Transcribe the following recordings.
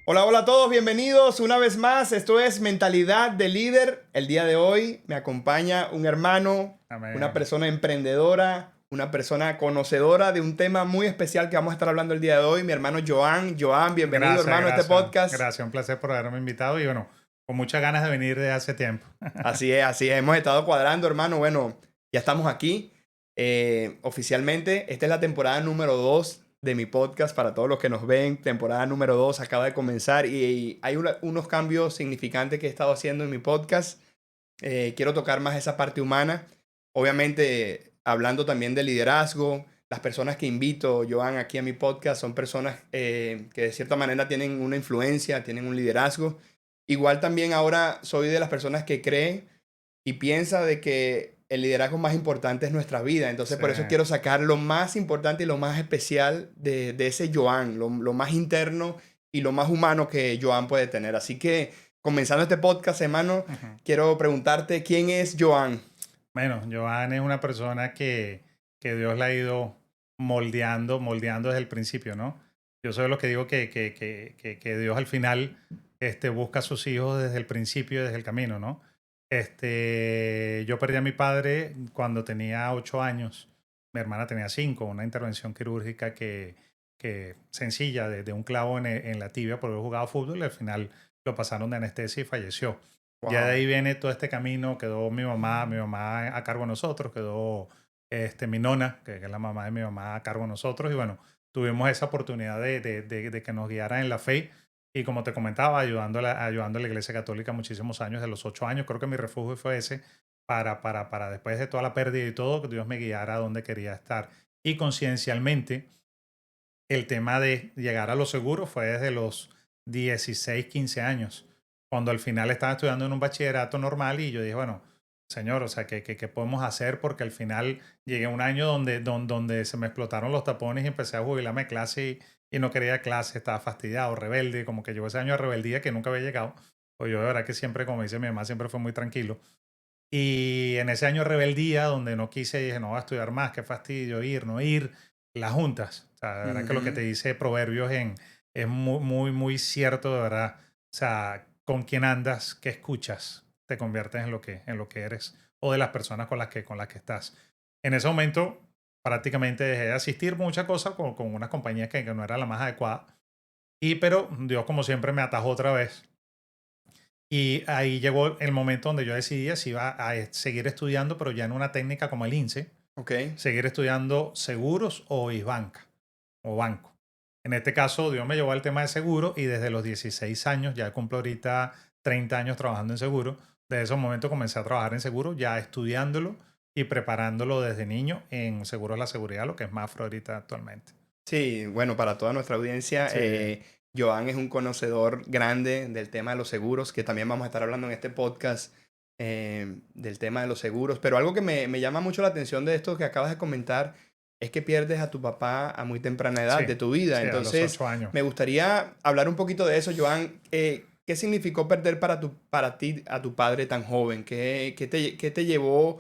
Hola, hola a todos, bienvenidos una vez más. Esto es Mentalidad de Líder. El día de hoy me acompaña un hermano, una Amén. persona emprendedora, una persona conocedora de un tema muy especial que vamos a estar hablando el día de hoy, mi hermano Joan. Joan, bienvenido Gracias, hermano a este gracias. podcast. Gracias, un placer por haberme invitado y bueno, con muchas ganas de venir de hace tiempo. Así es, hemos estado cuadrando hermano. Bueno, ya estamos aquí oficialmente. Esta es la temporada número 2 de mi podcast para todos los que nos ven. Temporada número 2 acaba de comenzar y hay unos cambios significantes que he estado haciendo en mi podcast. Quiero tocar más esa parte humana. Obviamente, hablando también de liderazgo, las personas que invito, Joan, aquí a mi podcast son personas que de cierta manera tienen una influencia, tienen un liderazgo. Igual también ahora soy de las personas que cree y piensa de que el liderazgo más importante es nuestra vida. Entonces, Sí. por eso quiero sacar lo más importante y lo más especial de ese Joan, lo más interno y lo más humano que Joan puede tener. Así que, comenzando este podcast, hermano, Ujú. quiero preguntarte, ¿quién es Joan? Bueno, Joan es una persona que Dios la ha ido moldeando desde el principio, ¿no? Yo soy lo que digo que Dios al final busca a sus hijos desde el principio, desde el camino, ¿no? Yo perdí a mi padre cuando tenía 8 años. Mi hermana tenía 5, una intervención quirúrgica que sencilla, de un clavo en la tibia por haber jugado fútbol y al final lo pasaron de anestesia y falleció. Ya de Wow. ahí viene todo este camino, quedó mi mamá a cargo de nosotros, quedó mi nona, que es la mamá de mi mamá, a cargo de nosotros, y bueno, tuvimos esa oportunidad de que nos guiaran en la fe, y como te comentaba, ayudando a la Iglesia Católica muchísimos años, de los 8 años, creo que mi refugio fue ese, para después de toda la pérdida y todo, que Dios me guiara a donde quería estar. Y conciencialmente, el tema de llegar a lo seguro fue desde los 16 15 años, cuando al final estaba estudiando en un bachillerato normal y yo dije, bueno, señor, o sea, ¿qué podemos hacer? Porque al final llegué a un año donde se me explotaron los tapones y empecé a jubilarme de clase y no quería clase, estaba fastidiado, rebelde, como que llegó ese año de rebeldía que nunca había llegado. Pues yo de verdad que siempre, como dice mi mamá, siempre fue muy tranquilo. Y en ese año de rebeldía, donde no quise, dije, no voy a estudiar más, qué fastidio ir, no ir, las juntas. O sea, de verdad que lo que te Ujú. dice Proverbios es muy, muy, muy cierto, de verdad. O sea, con quién andas, qué escuchas, te conviertes en lo que eres o de las personas con las que estás. En ese momento, prácticamente dejé de asistir muchas cosas con una compañía que no era la más adecuada. Pero Dios, como siempre, me atajó otra vez y ahí llegó el momento donde yo decidí si iba a seguir estudiando, pero ya en una técnica como el INSEE, Ok. seguir estudiando seguros o ISBanca o banco. En este caso, Dios me llevó al tema de seguro y desde los 16 años, ya cumplo ahorita 30 años trabajando en seguro, desde ese momento comencé a trabajar en seguro, ya estudiándolo y preparándolo desde niño en Seguros de la Seguridad, lo que es Mafre ahorita actualmente. Sí, bueno, para toda nuestra audiencia, Sí, Joan es un conocedor grande del tema de los seguros, que también vamos a estar hablando en este podcast del tema de los seguros. Pero algo que me llama mucho la atención de esto que acabas de comentar es que pierdes a tu papá a muy temprana edad sí, de tu vida. sí, a los Entonces, 8 años. me gustaría hablar un poquito de eso, Joan. ¿Qué significó perder para ti a tu padre tan joven? ¿Qué te llevó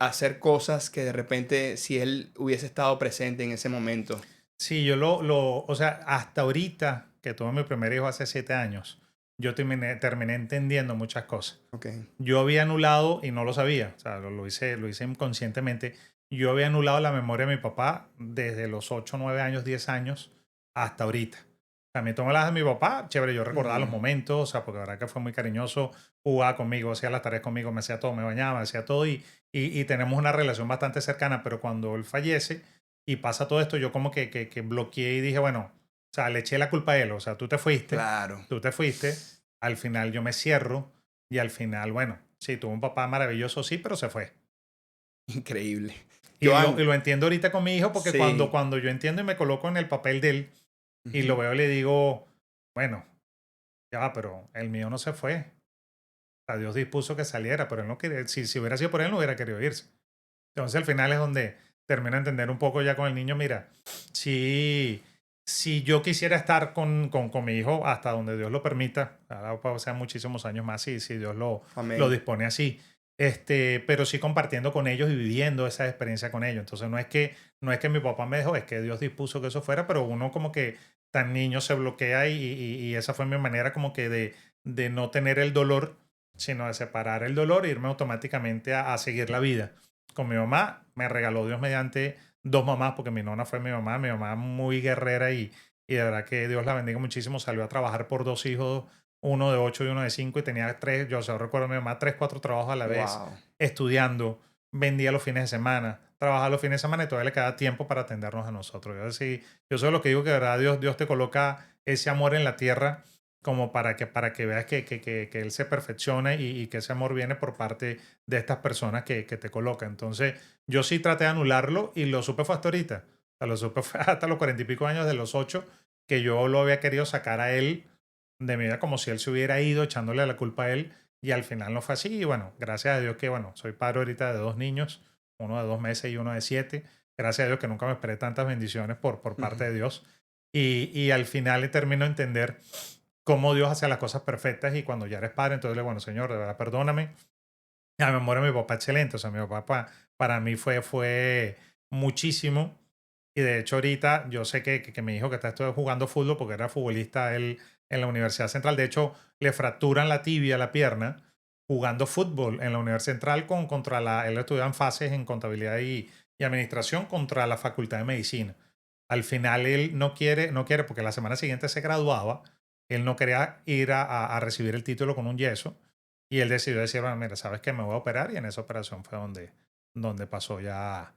a hacer cosas que de repente, si él hubiese estado presente en ese momento? Sí, o sea, hasta ahorita que tuve mi primer hijo hace 7 años, yo terminé entendiendo muchas cosas. Ok. Yo había anulado, y no lo sabía, o sea, lo hice inconscientemente, yo había anulado la memoria de mi papá desde los 8, 9 años, 10 años hasta ahorita. También tomé las de mi papá, chévere, yo recordaba los Ujú. momentos, o sea, porque la verdad que fue muy cariñoso, jugaba conmigo, hacía las tareas conmigo, me hacía todo, me bañaba, me hacía todo y tenemos una relación bastante cercana, pero cuando él fallece y pasa todo esto, yo como que bloqueé y dije, bueno, o sea, le eché la culpa a él, o sea, Claro. tú te fuiste, al final yo me cierro y al final, bueno, sí, tuvo un papá maravilloso, sí, pero se fue. Increíble. Y Joan, lo entiendo ahorita con mi hijo porque sí. cuando yo entiendo y me coloco en el papel de él y lo Ujú. veo, le digo, bueno, ya va, pero el mío no se fue. O sea, Dios dispuso que saliera, pero él no quería, si hubiera sido por él, no hubiera querido irse. Entonces al final es donde termino de entender un poco ya con el niño, mira, si yo quisiera estar con mi hijo hasta donde Dios lo permita, ahora puede ser muchísimos años más si Dios lo Amén. dispone así, pero sí compartiendo con ellos y viviendo esa experiencia con ellos. Entonces no es que mi papá me dejó, es que Dios dispuso que eso fuera, pero uno como que tan niño se bloquea y esa fue mi manera como que de no tener el dolor, sino de separar el dolor e irme automáticamente a seguir la vida. Con mi mamá me regaló Dios mediante dos mamás, porque mi nona fue mi mamá muy guerrera y de verdad que Dios la bendiga muchísimo. Salió a trabajar por dos hijos, uno de 8 y uno de 5 y tenía tres, yo solo recuerdo a mi mamá, tres, cuatro trabajos a la vez, Wow. estudiando, vendía los fines de semana, trabajaba los fines de semana y todavía le quedaba tiempo para atendernos a nosotros. Yo soy lo que digo que de verdad Dios te coloca ese amor en la tierra como para que veas que Él se perfecciona y que ese amor viene por parte de estas personas que te colocan. Entonces, yo sí traté de anularlo y lo supe fue hasta ahorita. O sea, lo supe fue hasta los 40 y pico años de los 8 que yo lo había querido sacar a Él de mi vida como si Él se hubiera ido echándole la culpa a Él y al final no fue así. Y bueno, gracias a Dios que, bueno, soy padre ahorita de dos niños, uno de 2 meses y uno de 7. Gracias a Dios que nunca me esperé tantas bendiciones por parte de Dios. Y al final le termino de entender cómo Dios hace las cosas perfectas y cuando ya eres padre, entonces le digo, bueno, Señor, de verdad, perdóname. A mi memoria, mi papá excelente, o sea, mi papá para mí fue muchísimo. Y de hecho ahorita yo sé que mi hijo que está jugando fútbol, porque era futbolista él en la Universidad Central, de hecho le fracturan la tibia, la pierna, jugando fútbol en la Universidad Central él estudiaba en fases en contabilidad y administración contra la Facultad de Medicina. Al final él no quiere, porque la semana siguiente se graduaba, él no quería ir a recibir el título con un yeso y él decidió decir, bueno, mira, sabes que me voy a operar y en esa operación fue donde pasó ya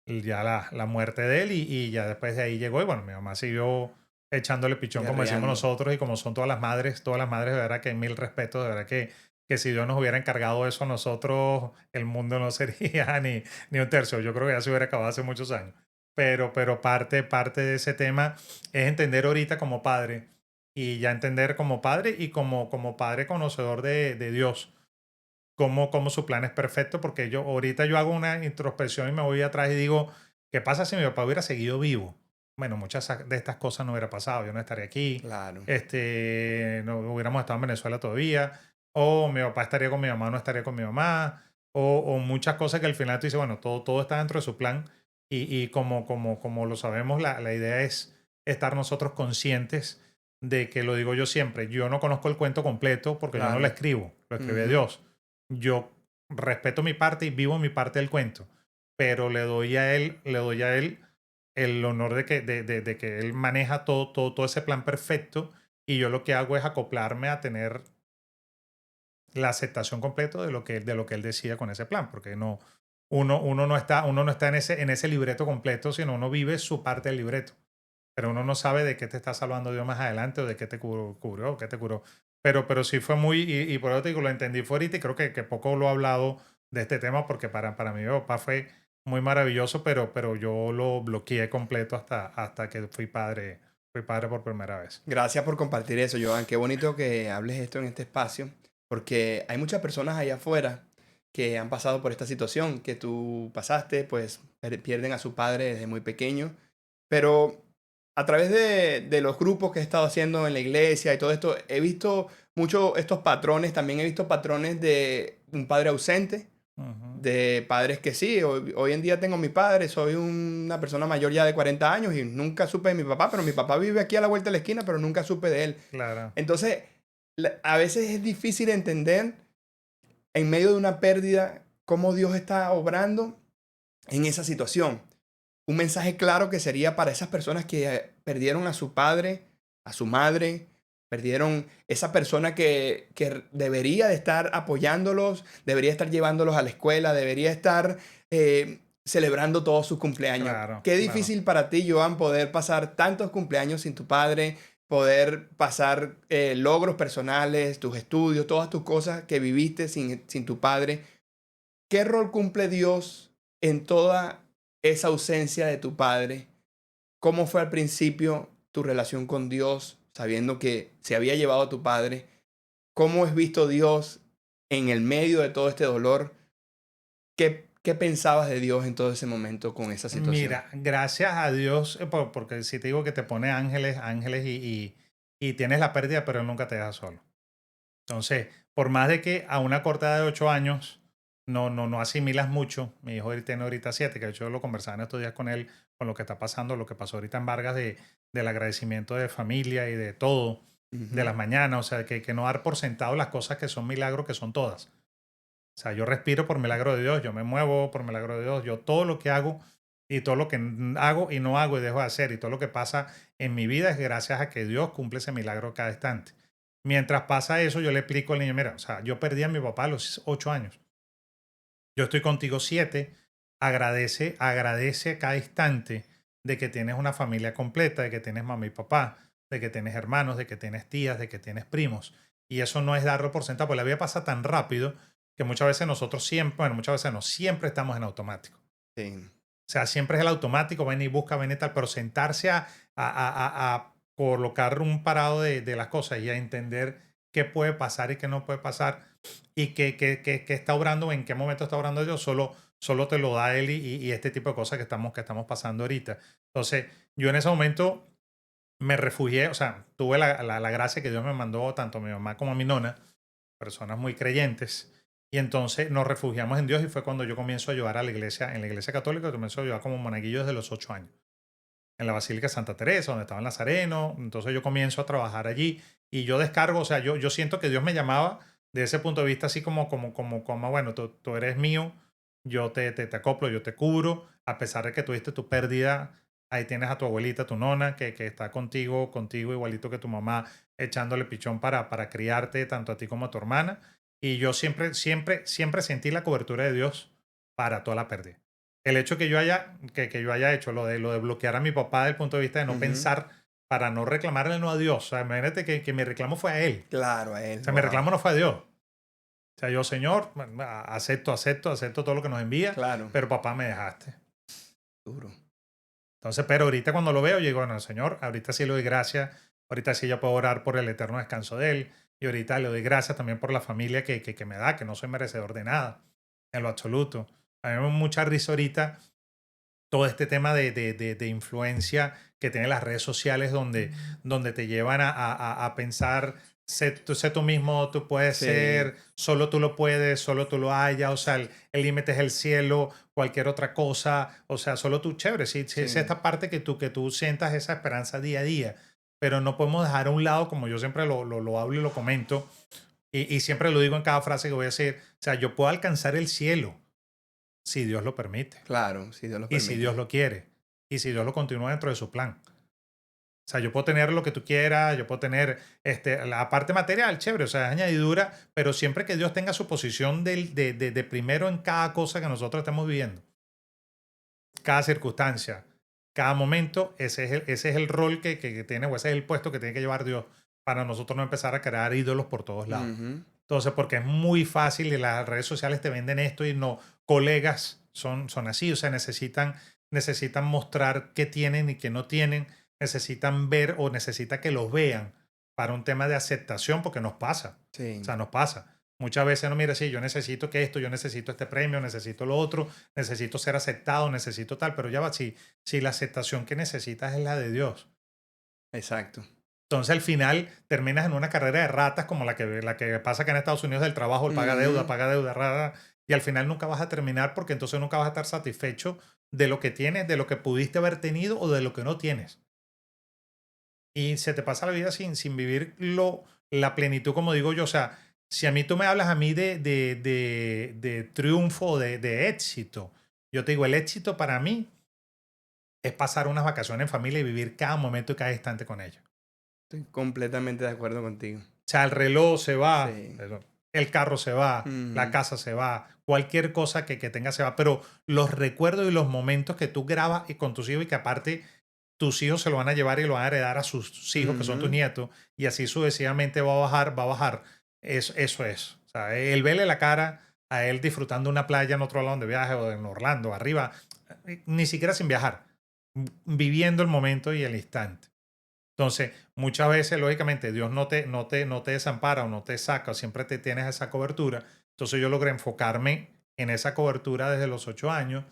la muerte de él y ya después de ahí llegó y bueno, mi mamá siguió echándole pichón como decimos Guerreando. nosotros y como son todas las madres de verdad que mil respetos, de verdad que si Dios nos hubiera encargado eso a nosotros, el mundo no sería ni un tercio, yo creo que ya se hubiera acabado hace muchos años. Pero parte de ese tema es entender ahorita como padre y ya entender como padre y como padre conocedor de Dios cómo su plan es perfecto, porque ahorita yo hago una introspección y me voy atrás y digo, ¿qué pasa si mi papá hubiera seguido vivo? Bueno, muchas de estas cosas no hubiera pasado, yo no estaría aquí, Claro. no hubiéramos estado en Venezuela todavía, o mi papá estaría con mi mamá, no estaría con mi mamá, o muchas cosas que al final tú dices, bueno, todo está dentro de su plan y como lo sabemos, la idea es estar nosotros conscientes de que, lo digo yo siempre, yo no conozco el cuento completo porque yo no lo Claro. escribo, lo escribe Ujú. Dios. Yo respeto mi parte y vivo mi parte del cuento, pero le doy a él el honor de que él maneja todo ese plan perfecto y yo lo que hago es acoplarme a tener la aceptación completa de lo que él decida con ese plan, porque uno no está en ese libreto completo, sino uno vive su parte del libreto pero uno no sabe de qué te está salvando Dios más adelante o de qué te cubrió o qué te curó. Pero sí fue muy, y por eso te digo, lo entendí fue ahorita y creo que poco lo he hablado de este tema porque para mí mi papá fue muy maravilloso, pero yo lo bloqueé completo hasta que fui padre por primera vez. Gracias por compartir eso, Joan. Qué bonito que hables esto en este espacio, porque hay muchas personas allá afuera que han pasado por esta situación que tú pasaste, pues pierden a su padre desde muy pequeño, pero a través de los grupos que he estado haciendo en la iglesia y todo esto, he visto mucho estos patrones, también he visto patrones de un padre ausente, Ujú. de padres que sí, hoy en día tengo a mi padre, soy una persona mayor ya de 40 años y nunca supe de mi papá, pero mi papá vive aquí a la vuelta de la esquina, pero nunca supe de él. Claro. Entonces, a veces es difícil entender en medio de una pérdida cómo Dios está obrando en esa situación. Un mensaje claro que sería para esas personas que perdieron a su padre, a su madre, perdieron esa persona que debería de estar apoyándolos, debería estar llevándolos a la escuela, debería estar celebrando todos sus cumpleaños. Claro, Qué claro. difícil para ti, Joan, poder pasar tantos cumpleaños sin tu padre, poder pasar logros personales, tus estudios, todas tus cosas que viviste sin tu padre. ¿Qué rol cumple Dios en toda esa ausencia de tu padre? ¿Cómo fue al principio tu relación con Dios, sabiendo que se había llevado a tu padre? ¿Cómo es visto Dios en el medio de todo este dolor? ¿Qué pensabas de Dios en todo ese momento con esa situación? Mira, gracias a Dios, porque si te digo que te pone ángeles y tienes la pérdida, pero Él nunca te deja solo. Entonces, por más de que a una corta edad de 8 años no asimilas mucho. Mi hijo tiene ahorita 7, que de hecho lo conversaba en estos días con él, con lo que está pasando, lo que pasó ahorita en Vargas del agradecimiento de familia y de todo, de Ujú. las mañanas, o sea, que no dar por sentado las cosas que son milagros, que son todas. O sea, yo respiro por milagro de Dios, yo me muevo por milagro de Dios, yo todo lo que hago y todo lo que hago y no hago y dejo de hacer y todo lo que pasa en mi vida es gracias a que Dios cumple ese milagro cada instante. Mientras pasa eso, yo le explico al niño, mira, o sea, yo perdí a mi papá a los 8 años. Yo estoy contigo 7. Agradece cada instante de que tienes una familia completa, de que tienes mamá y papá, de que tienes hermanos, de que tienes tías, de que tienes primos. Y eso no es darlo por sentado, porque la vida pasa tan rápido que muchas veces nosotros siempre, bueno, muchas veces no, siempre estamos en automático. Sí, O sea, siempre es el automático, ven y busca, ven y tal, pero sentarse a colocar un parado de las cosas y a entender qué puede pasar y qué no puede pasar y qué está obrando, en qué momento está obrando Dios, solo te lo da Él y este tipo de cosas que estamos pasando ahorita. Entonces, yo en ese momento me refugié, o sea, tuve la gracia que Dios me mandó tanto a mi mamá como a mi nona, personas muy creyentes, y entonces nos refugiamos en Dios y fue cuando yo comienzo a ayudar a la iglesia, en la iglesia católica, yo comienzo a ayudar como monaguillo desde los 8 años, en la Basílica de Santa Teresa, donde estaba el Nazareno, entonces yo comienzo a trabajar allí y yo descargo, o sea, yo siento que Dios me llamaba de ese punto de vista así como bueno, tú eres mío, yo te acoplo, yo te cubro, a pesar de que tuviste tu pérdida, ahí tienes a tu abuelita, tu nona, que está contigo igualito que tu mamá, echándole pichón para criarte, tanto a ti como a tu hermana. Y yo siempre sentí la cobertura de Dios para toda la pérdida. El hecho que yo haya hecho lo de bloquear a mi papá desde el punto de vista de no ujú. pensar para no reclamarle no a Dios. O sea, imagínate que mi reclamo fue a él. Claro, a O él, sea, mi wow. reclamo no fue a Dios. O sea, yo, Señor, bueno, acepto todo lo que nos envía, Claro, pero papá me dejaste. duro. Entonces, pero ahorita cuando lo veo, yo digo, bueno, Señor, ahorita sí le doy gracias, ahorita sí yo puedo orar por el eterno descanso de él, y ahorita le doy gracias también por la familia que me da, que no soy merecedor de nada, en lo absoluto. A mí me da mucha risa ahorita todo este tema de influencia que tienen las redes sociales donde te llevan a pensar, sé tú mismo, tú puedes Sí, ser, solo tú lo puedes, solo tú lo hayas, o sea, el límite es el cielo, cualquier otra cosa, o sea, solo tú, chévere, sí es sí, esta parte que tú sientas esa esperanza día a día, pero no podemos dejar a un lado, como yo siempre lo hablo y lo comento, y siempre lo digo en cada frase que voy a decir, o sea, yo puedo alcanzar el cielo si Dios lo permite. claro, si Dios lo Y si permite. Dios lo quiere. Y si Dios lo continúa dentro de su plan. O sea, yo puedo tener lo que tú quieras, yo puedo tener la parte material, chévere, o sea, es añadidura, pero siempre que Dios tenga su posición de primero en cada cosa que nosotros estemos viviendo, cada circunstancia, cada momento, ese es el rol que tiene, o ese es el puesto que tiene que llevar Dios para nosotros no empezar a crear ídolos por todos lados. Ujú. Entonces, porque es muy fácil y las redes sociales te venden esto y no, colegas son así, o sea, necesitan mostrar qué tienen y qué no tienen, necesitan ver o necesita que los vean para un tema de aceptación, porque nos pasa, o Sí, sea, nos pasa. Muchas veces no, mira, sí, yo necesito que esto, yo necesito este premio, necesito lo otro, necesito ser aceptado, necesito tal, pero ya va, si la aceptación que necesitas es la de Dios. exacto. Entonces al final terminas en una carrera de ratas como la que pasa acá en Estados Unidos del trabajo, el Ujú. paga deuda, rara, y al final nunca vas a terminar porque entonces nunca vas a estar satisfecho de lo que tienes, de lo que pudiste haber tenido o de lo que no tienes. Y se te pasa la vida sin vivir la plenitud, como digo yo. O sea, si a mí tú me hablas a mí de triunfo, de éxito, yo te digo, el éxito para mí es pasar unas vacaciones en familia y vivir cada momento y cada instante con ellos. Estoy completamente de acuerdo contigo. O sea, el reloj se va, Sí. el carro se va, la Ujú. casa se va, cualquier cosa que tengas se va, pero los recuerdos y los momentos que tú grabas y con tus hijos y que aparte tus hijos se lo van a llevar y lo van a heredar a sus hijos, que son tus Ujú. nietos, y así sucesivamente va a bajar. Eso es. O sea, el verle la cara a él disfrutando una playa en otro lado donde viaje o en Orlando, arriba, ni siquiera sin viajar, viviendo el momento y el instante. Entonces, muchas veces, lógicamente, Dios no te desampara o no te saca, o siempre te tienes esa cobertura. Entonces, yo logré enfocarme en esa cobertura desde los 8 años.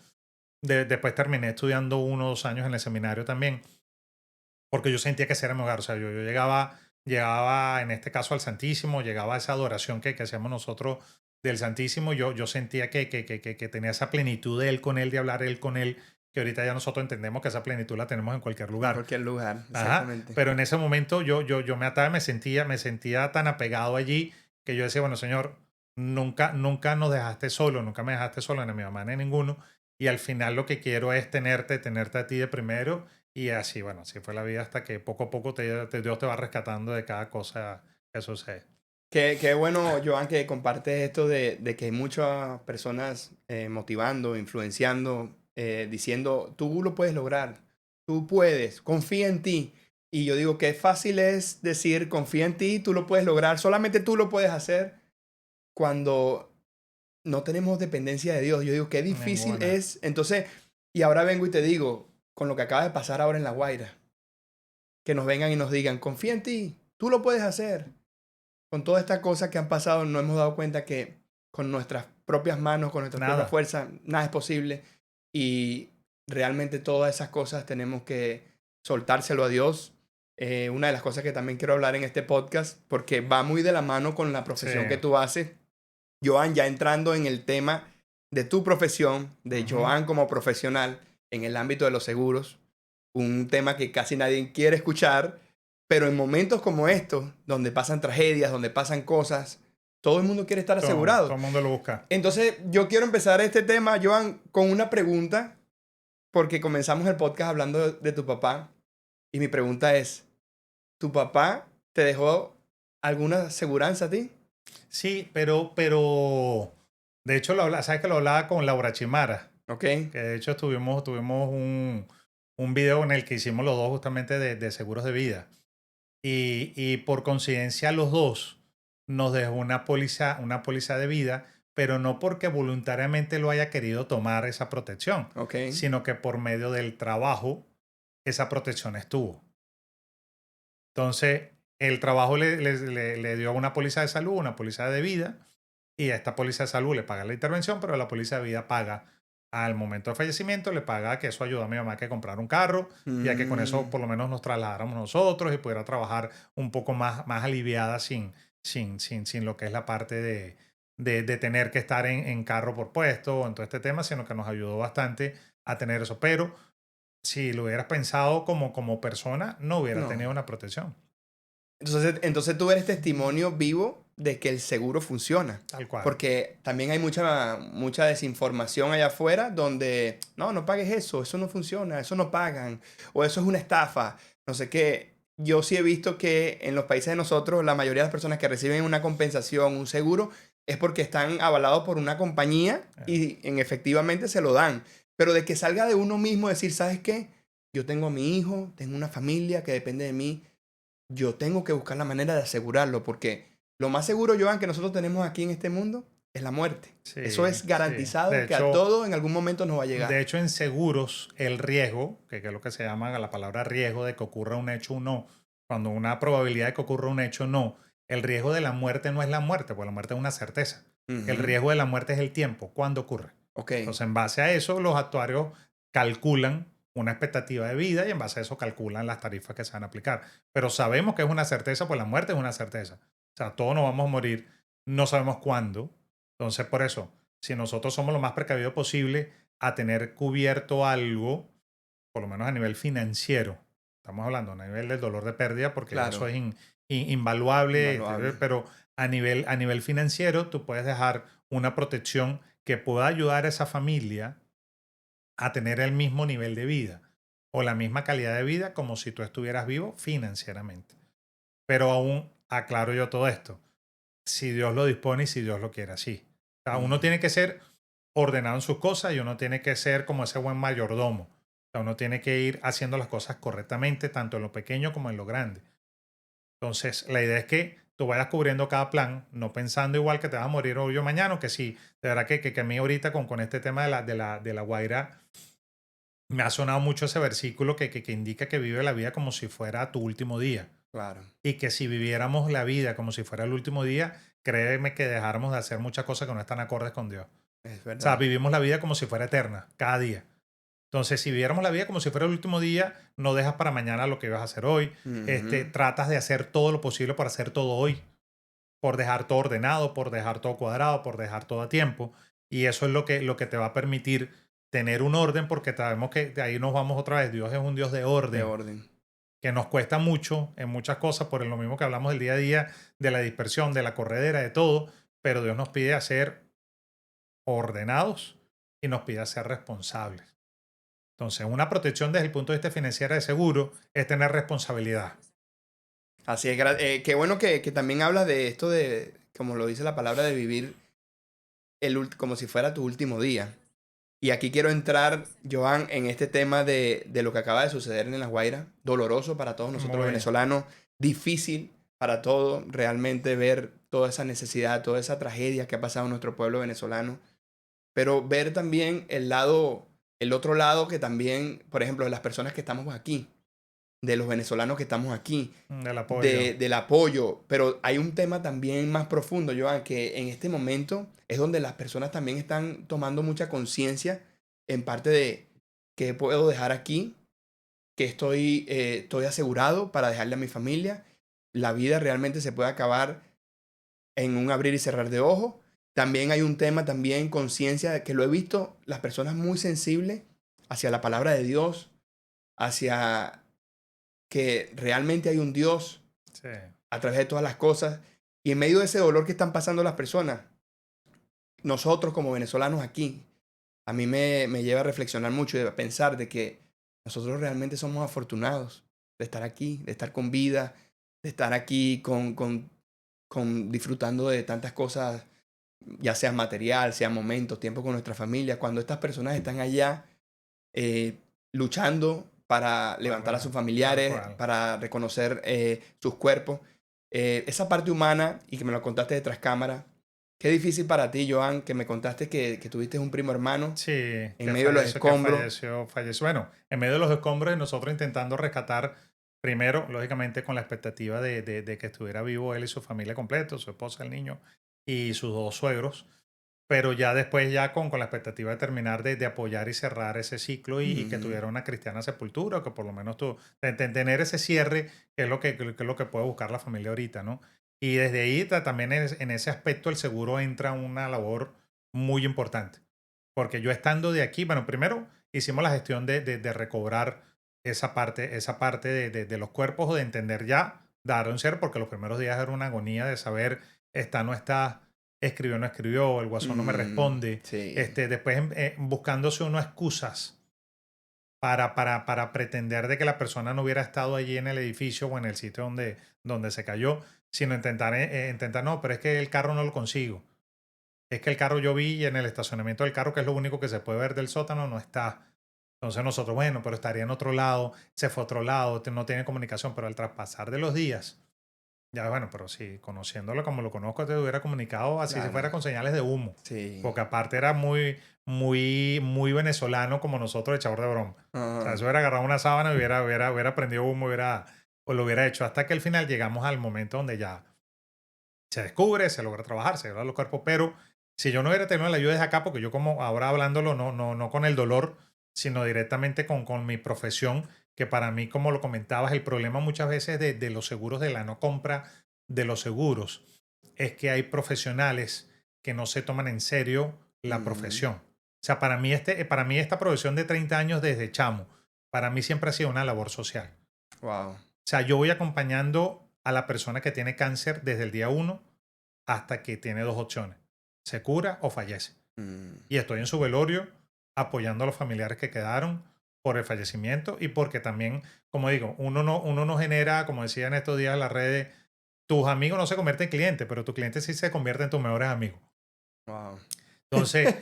Después terminé estudiando 1 o 2 años en el seminario también, porque yo sentía que ese era mi hogar. O sea, yo llegaba en este caso al Santísimo, llegaba a esa adoración que hacíamos nosotros del Santísimo, yo sentía que tenía esa plenitud de él con él, de hablar él con él, que ahorita ya nosotros entendemos que esa plenitud la tenemos en cualquier En lugar. cualquier lugar, Ajá. exactamente. Pero en ese momento yo me ataba, me sentía tan apegado allí que yo decía, bueno, Señor, nunca nos dejaste solo, nunca me dejaste solo, ni a mi mamá ni a ninguno. Y al final lo que quiero es tenerte a ti de primero. Y así, bueno, así fue la vida hasta que poco a poco Dios te va rescatando de cada cosa que sucede. Qué bueno, Joan, que compartes esto de que hay muchas personas motivando, influenciando, diciendo, tú lo puedes lograr, tú puedes, confía en ti. Y yo digo, qué fácil es decir, confía en ti, tú lo puedes lograr, solamente tú lo puedes hacer cuando no tenemos dependencia de Dios. Yo digo, qué difícil Ninguna. es. Entonces, y ahora vengo y te digo, con lo que acaba de pasar ahora en La Guaira, que nos vengan y nos digan, confía en ti, tú lo puedes hacer. Con todas estas cosas que han pasado, nos hemos dado cuenta que con nuestras propias manos, con nuestras propias Nada. fuerzas, nada es posible. Y realmente todas esas cosas tenemos que soltárselo a Dios. Una de las cosas que también quiero hablar en este podcast, porque va muy de la mano con la Sí. profesión que tú haces. Joan, ya entrando en el tema de tu profesión, de Joan como profesional en el ámbito de los seguros, un tema que casi nadie quiere escuchar, pero en momentos como estos, donde pasan tragedias, donde pasan cosas, todo el mundo quiere estar Todo asegurado. el mundo lo busca. Entonces, yo quiero empezar este tema, Joan, con una pregunta, porque comenzamos el podcast hablando de tu papá, y mi pregunta es, ¿tu papá te dejó alguna aseguranza a ti? Sí, pero de hecho, sabes que lo hablaba con Laura Chimara, ¿Ok? que de hecho tuvimos un video en el que hicimos los dos justamente de seguros de vida. Y por coincidencia los dos nos dejó una póliza de vida, pero no porque voluntariamente lo haya querido tomar esa protección, ¿Ok? sino que por medio del trabajo esa protección estuvo. Entonces, el trabajo le dio una póliza de salud, una póliza de vida, y a esta póliza de salud le paga la intervención, pero la póliza de vida paga al momento de fallecimiento, le paga que eso ayuda a mi mamá a que comprar un carro, y a que con eso por lo menos nos trasladáramos nosotros y pudiera trabajar un poco más aliviada sin lo que es la parte de tener que estar en carro por puesto o en todo este tema, sino que nos ayudó bastante a tener eso. Pero si lo hubieras pensado como persona, no hubiera No. tenido una protección. Entonces tú eres testimonio vivo de que el seguro funciona. Tal cual. Porque también hay mucha desinformación allá afuera donde, no pagues eso no funciona, eso no pagan, o eso es una estafa, no sé qué. Yo sí he visto que en los países de nosotros la mayoría de las personas que reciben una compensación, un seguro, es porque están avalados por una compañía y efectivamente se lo dan. Pero de que salga de uno mismo decir, ¿sabes qué? Yo tengo a mi hijo, tengo una familia que depende de mí, yo tengo que buscar la manera de asegurarlo, porque lo más seguro, Joan, que nosotros tenemos aquí en este mundo es la muerte. Sí, Eso es sí. garantizado De que a hecho, todo en algún momento nos va a De llegar. hecho, en seguros, el riesgo, que es lo que se llama la palabra riesgo de que ocurra un hecho o no, cuando una probabilidad de que ocurra un hecho o no, el riesgo de la muerte no es la muerte, porque la muerte es una certeza. El Ujú. riesgo de la muerte es el tiempo, cuándo ocurre. Ok, Entonces, en base a eso, los actuarios calculan una expectativa de vida y en base a eso calculan las tarifas que se van a aplicar. Pero sabemos que es una certeza, pues la muerte es una certeza. O sea, todos nos vamos a morir, no sabemos cuándo. Entonces, por eso, si nosotros somos lo más precavidos posible a tener cubierto algo, por lo menos a nivel financiero, estamos hablando a nivel del dolor de pérdida, porque ya eso claro, es invaluable, invaluable. pero a nivel financiero tú puedes dejar una protección que pueda ayudar a esa familia a tener el mismo nivel de vida o la misma calidad de vida como si tú estuvieras vivo financieramente. Pero aún aclaro yo todo esto, si Dios lo dispone y si Dios lo quiere así. O sea, uno tiene que ser ordenado en sus cosas y uno tiene que ser como ese buen mayordomo. O sea, uno tiene que ir haciendo las cosas correctamente, tanto en lo pequeño como en lo grande. Entonces, la idea es que tú vayas cubriendo cada plan, no pensando igual que te vas a morir hoy o mañana, o que sí, de verdad que a mí ahorita con este tema de la Guaira, me ha sonado mucho ese versículo que indica que vive la vida como si fuera tu último día. Claro, Y que si viviéramos la vida como si fuera el último día, créeme que dejáramos de hacer muchas cosas que no están acordes con Dios. es O sea, verdad. vivimos la vida como si fuera eterna, cada día. Entonces, si viviéramos la vida como si fuera el último día, no dejas para mañana lo que ibas a hacer hoy. Ujú. Tratas de hacer todo lo posible para hacer todo hoy. por dejar todo ordenado, por dejar todo cuadrado, por dejar todo a tiempo. Y eso es lo que te va a permitir tener un orden, porque sabemos que de ahí nos vamos otra vez. Dios es un Dios de De orden, orden. que nos cuesta mucho en muchas cosas, por lo mismo que hablamos del día a día, de la dispersión, de la corredera, de todo, pero Dios nos pide ser ordenados y nos pide ser responsables. Entonces, una protección desde el punto de vista financiero de seguro es tener responsabilidad. Así es. Qué bueno que también hablas de esto de, como lo dice la palabra, de vivir como si fuera tu último día. Y aquí quiero entrar, Joan, en este tema de lo que acaba de suceder en La Guaira. Doloroso para todos nosotros los Muy, venezolanos, difícil para todos realmente ver toda esa necesidad, toda esa tragedia que ha pasado en nuestro pueblo venezolano. Pero ver también el otro lado que también, por ejemplo, de las personas que estamos aquí, de los venezolanos que estamos aquí, del apoyo. del apoyo. Pero hay un tema también más profundo, Joan, que en este momento es donde las personas también están tomando mucha conciencia en parte de qué puedo dejar aquí, que estoy asegurado para dejarle a mi familia. La vida realmente se puede acabar en un abrir y cerrar de ojos. También hay un tema, también conciencia, que lo he visto, las personas muy sensibles hacia la palabra de Dios, hacia que realmente hay un Dios Sí. a través de todas las cosas. Y en medio de ese dolor que están pasando las personas, nosotros como venezolanos aquí, a mí me lleva a reflexionar mucho y a pensar de que nosotros realmente somos afortunados de estar aquí, de estar con vida, de estar aquí con disfrutando de tantas cosas, ya sea material, sea momentos, tiempo con nuestra familia. Cuando estas personas están allá luchando para levantar a sus Tal familiares, cual. para reconocer sus cuerpos. Esa parte humana, y que me lo contaste detrás cámara, qué difícil para ti, Joan, que me contaste que tuviste un primo hermano Sí, en medio de los que escombros. falleció. Bueno, en medio de los escombros y nosotros intentando rescatar, primero, lógicamente, con la expectativa de que estuviera vivo él y su familia completo, su esposa, el niño y sus dos suegros. Pero ya después, ya con la expectativa de terminar de apoyar y cerrar ese ciclo y que Ujú. tuviera una cristiana sepultura, o que por lo menos tener ese cierre, que es que es lo que puede buscar la familia ahorita, ¿no? Y desde ahí también en ese aspecto el seguro entra una labor muy importante. Porque yo estando de aquí, bueno, primero hicimos la gestión de recobrar esa parte de los cuerpos o de entender ya, dar un cierre, porque los primeros días era una agonía de saber está, no está, escribió, no escribió, el guasón no me responde. Sí, Después buscándose uno excusas para pretender de que la persona no hubiera estado allí en el edificio o en el sitio donde se cayó, sino intentar, no, pero es que el carro no lo consigo. Es que el carro yo vi y en el estacionamiento del carro, que es lo único que se puede ver del sótano, no está. Entonces nosotros, bueno, pero estaría en otro lado, se fue a otro lado, no tiene comunicación, pero al traspasar de los días, ya bueno, pero si conociéndolo como lo conozco, te hubiera comunicado así si claro. fuera con señales de humo. Sí. Porque aparte era muy venezolano como nosotros, echador de broma. O sea, Ajá. eso hubiera agarrado una sábana y hubiera prendido humo, o lo hubiera hecho. Hasta que al final llegamos al momento donde ya se descubre, se logra trabajar, se logra los cuerpos. Pero si yo no hubiera tenido la ayuda desde acá, porque yo como ahora hablándolo, no con el dolor, sino directamente con mi profesión, que para mí, como lo comentabas, el problema muchas veces de los seguros, de la no compra de los seguros, es que hay profesionales que no se toman en serio la Ujú. profesión. O sea, para mí esta profesión de 30 años desde chamo, para mí siempre ha sido una labor social. Wow. O sea, yo voy acompañando a la persona que tiene cáncer desde el día uno hasta que tiene dos opciones. Se cura o fallece. Mm. Y estoy en su velorio apoyando a los familiares que quedaron por el fallecimiento y porque también, como digo, uno no genera, como decía en estos días en las redes, tus amigos no se convierten en clientes, pero tu cliente sí se convierte en tus mejores amigos. Wow. Entonces,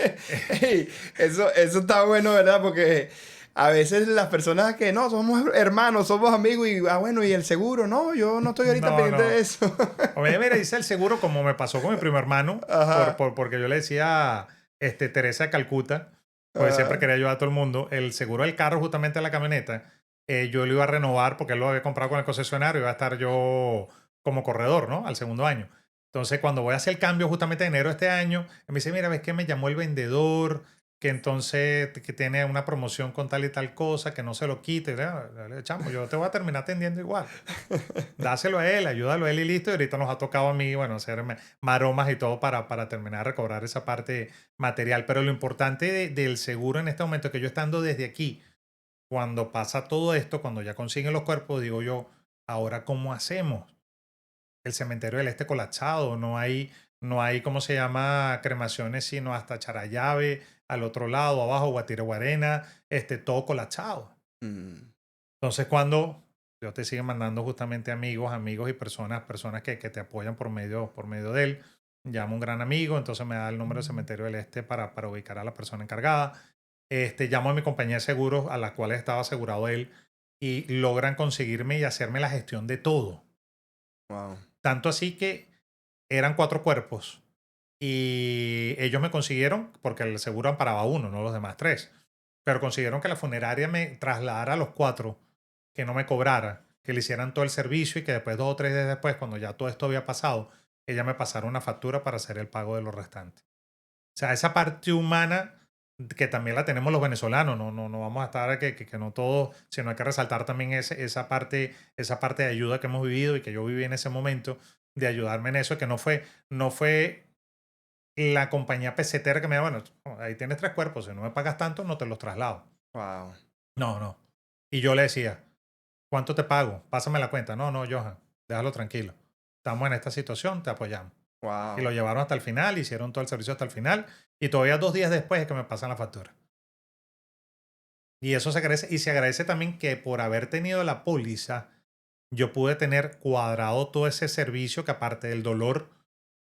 Ey, eso está bueno, ¿verdad? Porque a veces las personas que no, somos hermanos, somos amigos y, bueno, ¿y el seguro? No, yo no estoy ahorita no, pendiente de no. eso. Oye, mira, dice el seguro, como me pasó con mi primo hermano, Ajá, porque yo le decía Teresa de Calcuta, pues siempre ajá. quería ayudar a todo el mundo. El seguro del carro, justamente de la camioneta, yo lo iba a renovar porque él lo había comprado con el concesionario, iba a estar yo como corredor, ¿no? Al segundo año. Entonces, cuando voy a hacer el cambio justamente en enero de este año, me dice, mira, ves que me llamó el vendedor que entonces que tiene una promoción con tal y tal cosa, que no se lo quite. Dale, chamo, yo te voy a terminar atendiendo igual. Dáselo a él, ayúdalo a él y listo. Y ahorita nos ha tocado a mí, bueno, hacer maromas y todo para terminar de recobrar esa parte material. Pero lo importante del seguro en este momento es que yo estando desde aquí, cuando pasa todo esto, cuando ya consiguen los cuerpos, digo yo, ahora ¿cómo hacemos? El cementerio del Este colapsado, no hay, ¿cómo se llama? Cremaciones, sino hasta Charallave, al otro lado, abajo, Guatire Guarena, todo colapsado. Mm. Entonces, cuando Dios te sigue mandando justamente amigos y personas que te apoyan por medio de él, llamo a un gran amigo, entonces me da el número del cementerio del Este para ubicar a la persona encargada. Llamo a mi compañía de seguros, a la cual estaba asegurado él, y logran conseguirme y hacerme la gestión de todo. Wow. Tanto así que eran 4 cuerpos y ellos me consiguieron, porque el seguro amparaba uno, no los demás 3, pero consiguieron que la funeraria me trasladara a los 4, que no me cobrara, que le hicieran todo el servicio y que después 2 o 3 días después, cuando ya todo esto había pasado, ella me pasara una factura para hacer el pago de los restantes. O sea, esa parte humana que también la tenemos los venezolanos, no vamos a estar a que no todo, sino hay que resaltar también esa parte de ayuda que hemos vivido y que yo viví en ese momento, de ayudarme en eso, que no fue la compañía pesetera que me dijo, bueno, ahí tienes 3 cuerpos, si no me pagas tanto, no te los traslado. Wow. No. Y yo le decía, ¿cuánto te pago? Pásame la cuenta. No, Johan, déjalo tranquilo. Estamos en esta situación, te apoyamos. Y Wow. lo llevaron hasta el final, hicieron todo el servicio hasta el final, y todavía 2 días después es que me pasan la factura. Y eso se agradece, y se agradece también que por haber tenido la póliza, yo pude tener cuadrado todo ese servicio que aparte del dolor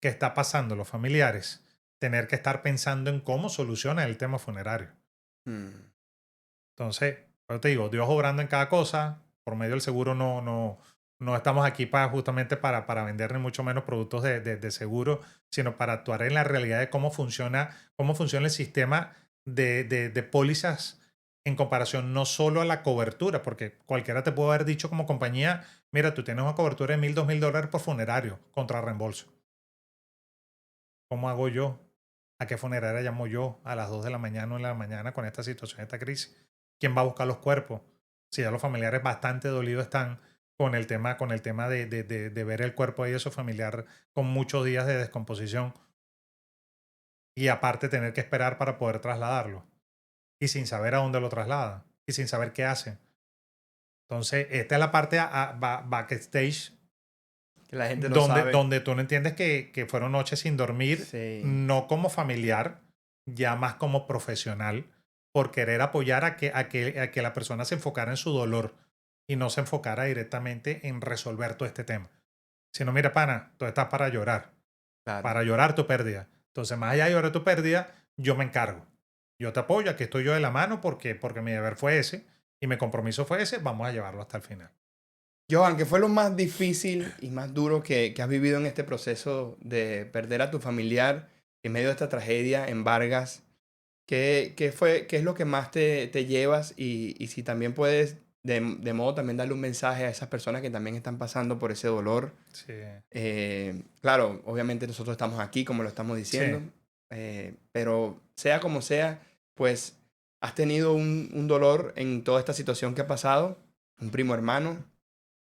que está pasando los familiares, tener que estar pensando en cómo soluciona el tema funerario. Mm. Entonces, yo te digo, Dios obrando en cada cosa, por medio del seguro no estamos aquí justamente para vender ni mucho menos productos de seguro, sino para actuar en la realidad de cómo funciona el sistema de pólizas en comparación no solo a la cobertura, porque cualquiera te puede haber dicho como compañía, mira, tú tienes una cobertura de $1,000, $2,000 por funerario contra reembolso. ¿Cómo hago yo? ¿A qué funeraria llamo yo a las 2 de la mañana o en la mañana con esta situación, esta crisis? ¿Quién va a buscar los cuerpos? Si ya los familiares bastante dolidos están con el tema de ver el cuerpo de su familiar con muchos días de descomposición y aparte tener que esperar para poder trasladarlo y sin saber a dónde lo trasladan y sin saber qué hacen. Entonces, esta es la parte backstage Que la gente no sabe. donde tú no entiendes que fueron noches sin dormir, Sí. no como familiar, ya más como profesional, por querer apoyar a que la persona se enfocara en su dolor y no se enfocara directamente en resolver todo este tema. Sino, mira, pana, tú estás Claro. para llorar tu pérdida. Entonces, más allá de llorar tu pérdida, yo me encargo. Yo te apoyo, aquí estoy yo de la mano porque mi deber fue ese y mi compromiso fue ese, vamos a llevarlo hasta el final. Johan, ¿qué fue lo más difícil y más duro que has vivido en este proceso de perder a tu familiar en medio de esta tragedia en Vargas? ¿Qué es lo que más te llevas? Y si también puedes, de modo también darle un mensaje a esas personas que también están pasando por ese dolor. Sí, Claro, obviamente nosotros estamos aquí, como lo estamos sí, diciendo, pero sea como sea, pues has tenido un dolor en toda esta situación que ha pasado, un primo hermano,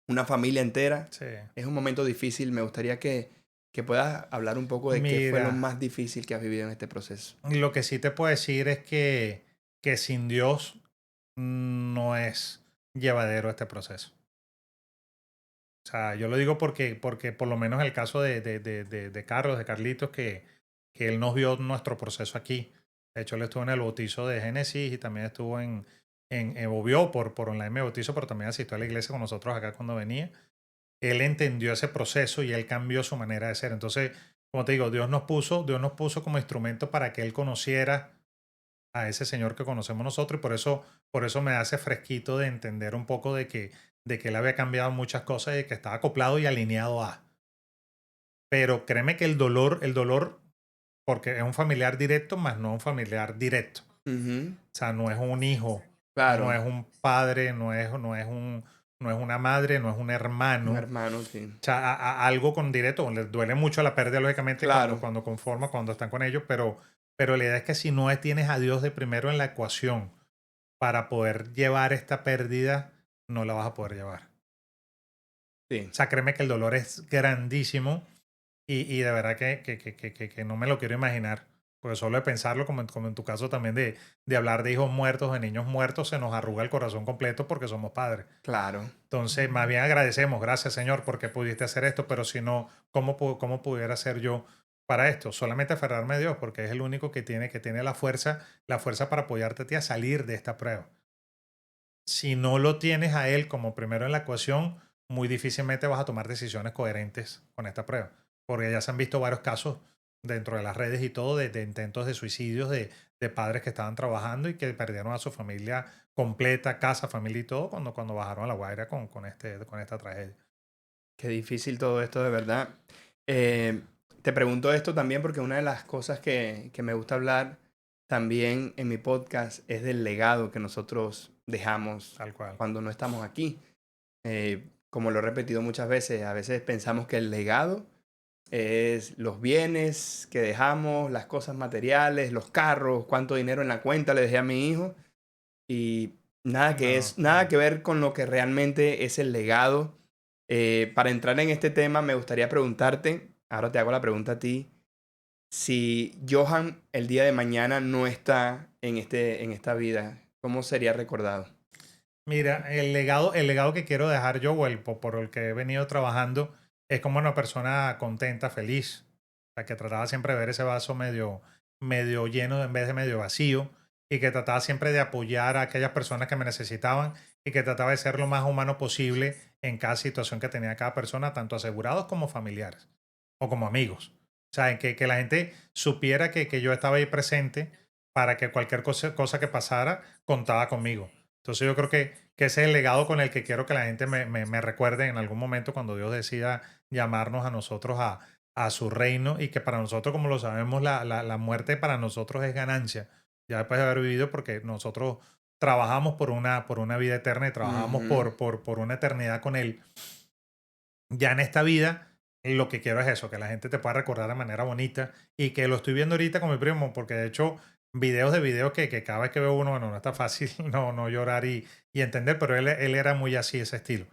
una familia entera. sí. Es un momento difícil. Me gustaría que puedas hablar un poco de qué fue lo Mira, más difícil que has vivido en este proceso. lo que sí te puedo decir es que sin Dios no es llevadero este proceso. O sea, yo lo digo porque por lo menos el caso de Carlos, de Carlitos, que él nos vio nuestro proceso aquí. De hecho, él estuvo en el bautizo de Génesis y también estuvo o vio por online mi bautizo, pero también asistió a la iglesia con nosotros acá cuando venía. Él entendió ese proceso y él cambió su manera de ser. Entonces, como te digo, Dios nos puso como instrumento para que él conociera a ese Señor que conocemos nosotros y por eso me hace fresquito de entender un poco de que él había cambiado muchas cosas y que estaba acoplado y alineado a. Pero créeme que el dolor, porque es un familiar directo, más no un familiar directo. Ujú. O sea, no es un hijo, no Claro, es un padre, no es una madre, no es un un hermano. hermano, sí. O sea, algo con directo, les duele mucho la pérdida, lógicamente, Claro. cuando están con ellos, pero la idea es que si no tienes a Dios de primero en la ecuación para poder llevar esta pérdida, no la vas a poder llevar. Sí, O sea, créeme que el dolor es grandísimo y de verdad que no me lo quiero imaginar. Porque solo de pensarlo, como en tu caso también de hablar de hijos muertos, de niños muertos, se nos arruga el corazón completo porque somos padres. claro. Entonces, más bien agradecemos, gracias Señor, porque pudiste hacer esto, pero si no, ¿cómo pudiera ser yo para esto? Solamente aferrarme a Dios, porque es el único que tiene la fuerza para apoyarte a ti a salir de esta prueba. Si no lo tienes a Él como primero en la ecuación, muy difícilmente vas a tomar decisiones coherentes con esta prueba, porque ya se han visto varios casos dentro de las redes y todo de intentos de suicidios de padres que estaban trabajando y que perdieron a su familia completa, casa, familia y todo, cuando bajaron a La Guaira con esta tragedia. Qué difícil todo esto, de verdad. Eh, Te pregunto esto también porque una de las cosas que me gusta hablar también en mi podcast es del legado que nosotros dejamos Tal cual. cuando no estamos aquí. Como lo he repetido muchas veces, a veces pensamos que el legado es los bienes que dejamos, las cosas materiales, los carros, cuánto dinero en la cuenta le dejé a mi hijo y No, nada que ver con lo que realmente es el legado. Para entrar en este tema, me gustaría preguntarte, ahora te hago la pregunta a ti, si Johan el día de mañana no está en esta vida, ¿cómo sería recordado? mira, el legado que quiero dejar yo, o por el que he venido trabajando, es como una persona contenta, feliz. O sea, que trataba siempre de ver ese vaso medio lleno en vez de medio vacío, y que trataba siempre de apoyar a aquellas personas que me necesitaban, y que trataba de ser lo más humano posible en cada situación que tenía cada persona, tanto asegurados como familiares, o como amigos. O sea, que la gente supiera que yo estaba ahí presente para que cualquier cosa que pasara contaba conmigo. Entonces yo creo que ese es el legado con el que quiero que la gente me recuerde en algún momento cuando Dios decida llamarnos a nosotros a su reino, y que para nosotros, como lo sabemos, la muerte para nosotros es ganancia, ya después de haber vivido, porque nosotros trabajamos por una vida eterna y trabajamos Ujú. por una eternidad con Él. Ya en esta vida, lo que quiero es eso, que la gente te pueda recordar de manera bonita, y que lo estoy viendo ahorita con mi primo, porque de hecho videos que cada vez que veo uno, bueno, no está fácil no llorar y entender, pero él era muy así, ese estilo.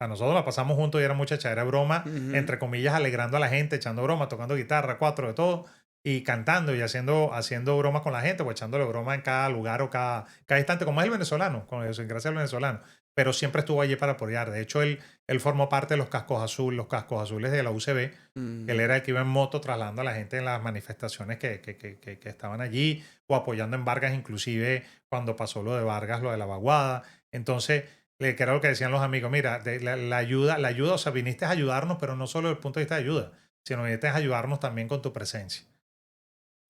A nosotros la pasamos juntos y era muchacha, era broma, Ujú. entre comillas, alegrando a la gente, echando broma, tocando guitarra, cuatro, de todo, y cantando y haciendo bromas con la gente, o echándole broma en cada lugar o cada instante, como es el venezolano, con la idiosincrasia del venezolano. Pero siempre estuvo allí para apoyar. De hecho, él formó parte de los cascos azules de la UCB. Él Ujú. era el que iba en moto trasladando a la gente en las manifestaciones que estaban allí, o apoyando en Vargas, inclusive cuando pasó lo de Vargas, lo de la vaguada. Entonces, que era lo que decían los amigos, mira, la ayuda, o sea, viniste a ayudarnos, pero no solo desde el punto de vista de ayuda, sino viniste a ayudarnos también con tu presencia.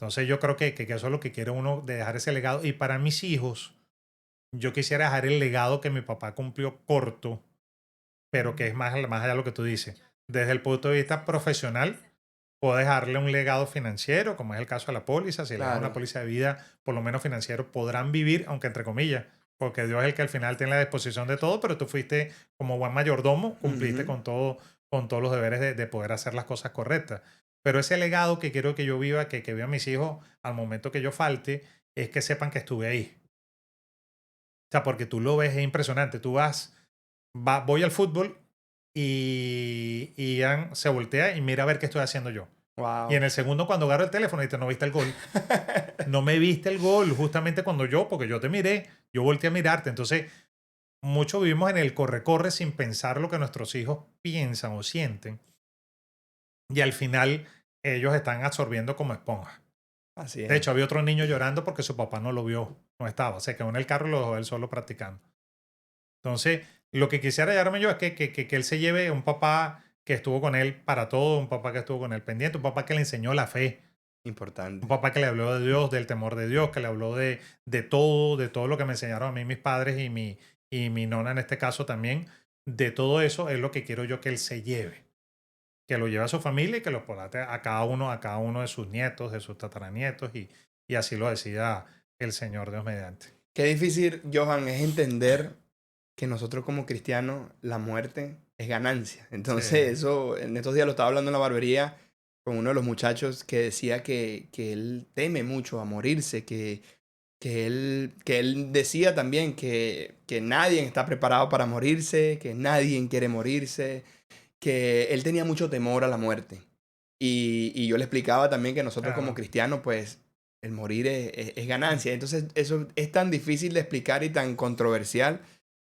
Entonces yo creo que eso es lo que quiere uno, de dejar ese legado. Y para mis hijos, yo quisiera dejar el legado que mi papá cumplió corto, pero que es más allá de lo que tú dices. Desde el punto de vista profesional, puedo dejarle un legado financiero, como es el caso de la póliza. Si le das una Claro. póliza de vida, por lo menos financiero, podrán vivir, aunque entre comillas, porque Dios es el que al final tiene la disposición de todo, pero tú fuiste como buen mayordomo, cumpliste Ujú. con todos los deberes de poder hacer las cosas correctas. Pero ese legado que quiero que yo viva, que vivan mis hijos al momento que yo falte, es que sepan que estuve ahí. O sea, porque tú lo ves, es impresionante. Voy al fútbol y Ian se voltea y mira a ver qué estoy haciendo yo. Y en Wow. el segundo, cuando agarro el teléfono, dice, no viste el gol. No me viste el gol, justamente porque yo te miré, yo volteé a mirarte. Entonces, mucho vivimos en el corre-corre sin pensar lo que nuestros hijos piensan o sienten. Y al final, ellos están absorbiendo como esponja. Así De es. hecho, había otro niño llorando porque su papá no lo vio, no estaba. Se quedó en el carro y lo dejó él solo practicando. Entonces, lo que quisiera llevarme yo es que él se lleve un papá que estuvo con él para todo, un papá que estuvo con él pendiente, un papá que le enseñó la fe, un Importante. papá que le habló de Dios, del temor de Dios, que le habló de todo lo que me enseñaron a mí mis padres y mi nona en este caso también. De todo eso es lo que quiero yo que él se lleve, que lo lleve a su familia y que lo pueda a cada uno de sus nietos, de sus tataranietos, y así lo decida el Señor Dios mediante. Qué difícil, Johan, es entender que nosotros como cristianos la muerte es ganancia. Sí, Entonces, eso en estos días lo estaba hablando en la barbería. con uno de los muchachos que decía que él teme mucho a morirse, que él decía también que nadie está preparado para morirse, que nadie quiere morirse, que él tenía mucho temor a la muerte. Y yo le explicaba también que nosotros como Claro. cristianos, pues el morir es ganancia. Entonces eso es tan difícil de explicar y tan controversial.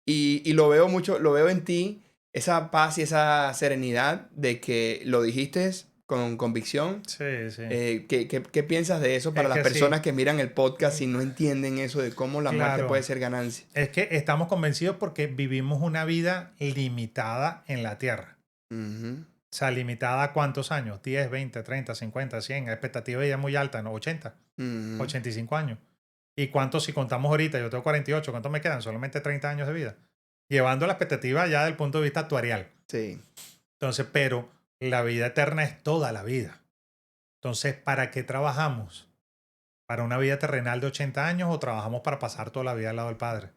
Y lo veo mucho, lo veo en ti, esa paz y esa serenidad de que lo dijiste con convicción. Sí, sí. ¿Qué piensas de eso para Es las que sí, personas que miran el podcast y no entienden eso de cómo la muerte puede claro. ser ganancia? Es que estamos convencidos porque vivimos una vida limitada en la Tierra. Ujú, O sea, limitada a cuántos años, 10, 20, 30, 50, 100, expectativa de vida muy alta, ¿no? 80, ujú, 85 años. ¿Y cuántos, si contamos ahorita, yo tengo 48, cuántos me quedan? Solamente 30 años de vida. Llevando la expectativa ya del punto de vista actuarial. sí. Entonces, pero la vida eterna es toda la vida. Entonces, ¿para qué trabajamos? ¿Para una vida terrenal de 80 años o trabajamos para pasar toda la vida al lado del Padre?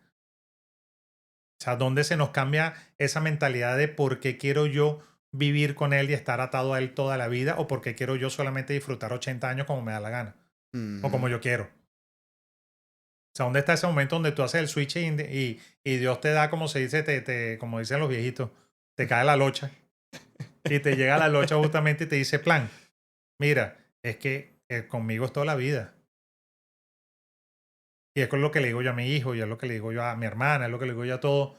O sea, ¿dónde se nos cambia esa mentalidad de por qué quiero yo vivir con Él y estar atado a Él toda la vida o por qué quiero yo solamente disfrutar 80 años como me da la gana o como Ujú. yo quiero? O sea, ¿dónde está ese momento donde tú haces el switch y Dios te da, como se dice, como dicen los viejitos, te cae la locha y te llega la locha justamente y te dice, plan, mira, es que conmigo es toda la vida. Y es lo que le digo yo a mi hijo, y es lo que le digo yo a mi hermana, es lo que le digo yo a todos.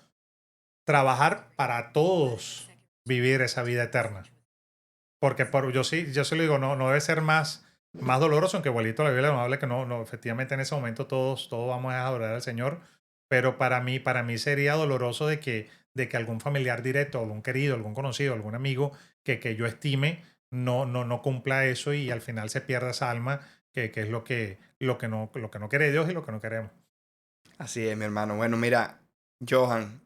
Trabajar para todos vivir esa vida eterna. Porque yo sí lo digo, no, no debe ser más doloroso, aunque igualito la Biblia nos habla que no, efectivamente en ese momento todos vamos a adorar al Señor. Pero para mí sería doloroso de que algún familiar directo, algún querido, algún conocido, algún amigo que yo estime no cumpla eso y al final se pierda esa alma que es lo que no quiere Dios y lo que no queremos. Así es, mi hermano. Bueno, mira, Johan,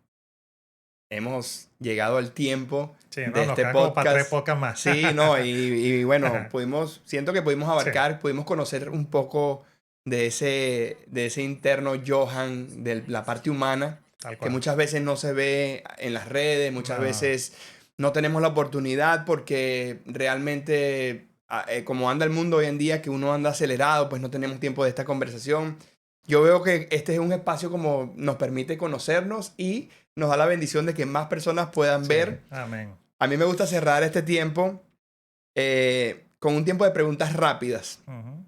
hemos llegado al tiempo Sí, de no, nos este quedan como para 3 podcast. podcasts más. Sí, no, y bueno, siento que pudimos Sí, abarcar, pudimos conocer un poco de ese interno Johan, de la parte humana, tal que cual. muchas veces no se ve en las redes, muchas No, veces no tenemos la oportunidad porque realmente, como anda el mundo hoy en día, que uno anda acelerado, pues no tenemos tiempo de esta conversación. Yo veo que este es un espacio como nos permite conocernos y nos da la bendición de que más personas puedan sí, ver. amén. A mí me gusta cerrar este tiempo con un tiempo de preguntas rápidas, Ujú.